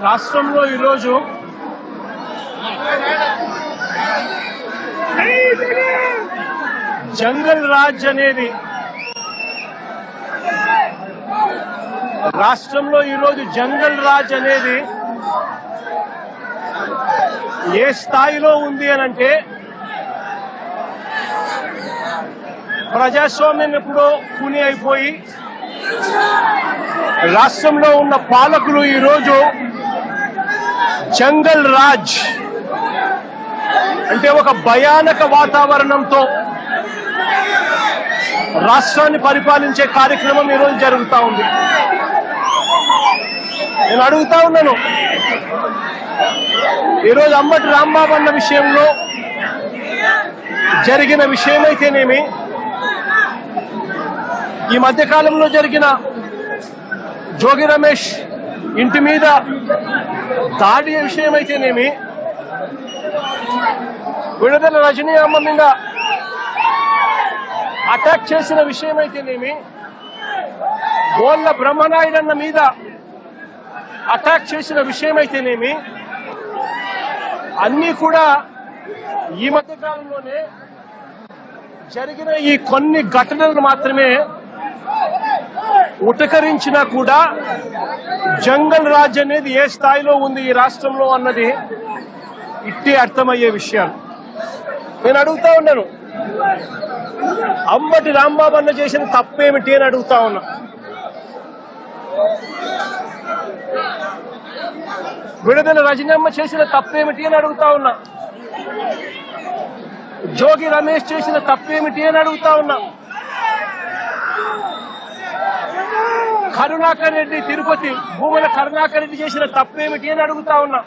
రాష్ట్రంలో ఈరోజు జంగల్ రాజ్ అనేది జంగల్ రాజ్ అనేది ఏ స్థాయిలో ఉంది అనంటే ప్రజాస్వామ్యం ఎప్పుడో కూని అయిపోయి రాష్ట్రంలో ఉన్న పాలకులు ఈరోజు జంగల్ రాజ్ అంటే ఒక భయానక వాతావరణంతో రాష్ట్రాన్ని పరిపాలించే కార్యక్రమం ఈరోజు జరుగుతూ ఉంది. నేను అడుగుతా ఉన్నాను, ఈరోజు అంబటి రాంబాబు అన్న విషయంలో జరిగిన విషయమైతేనేమి, ఈ మధ్యకాలంలో జరిగిన జోగి రమేష్ ఇంటి మీద దాడి విషయమైతేనేమి, విడుదల రజనీ అమ్మ మీద అటాక్ చేసిన విషయమైతేనేమి, బోళ్ళ బ్రహ్మనాయుడన్న మీద అటాక్ చేసిన విషయమైతేనేమి, అన్నీ కూడా ఈ మధ్య కాలంలోనే జరిగిన ఈ కొన్ని ఘటనలు మాత్రమే ఉటకరించినా కూడా జంగల్ రాజ్ అనేది ఏ స్థాయిలో ఉంది ఈ రాష్ట్రంలో అన్నది ఇట్టే అర్థమయ్యే విషయాలు. నేను అడుగుతా ఉన్నాను, అంబటి రాంబాబు అన్న చేసిన తప్పేమిటి అని అడుగుతా ఉన్నా. విడుదల రజనమ్మ చేసిన తప్పేమిటి అని అడుగుతా ఉన్నా. జోగి రమేష్ చేసిన తప్పేమిటి అని అడుగుతా ఉన్నా. కరుణాకర్ రెడ్డి తిరుపతి భూముల కరుణాకర్ రెడ్డి చేసిన తప్పేమిటి అని అడుగుతా ఉన్నా.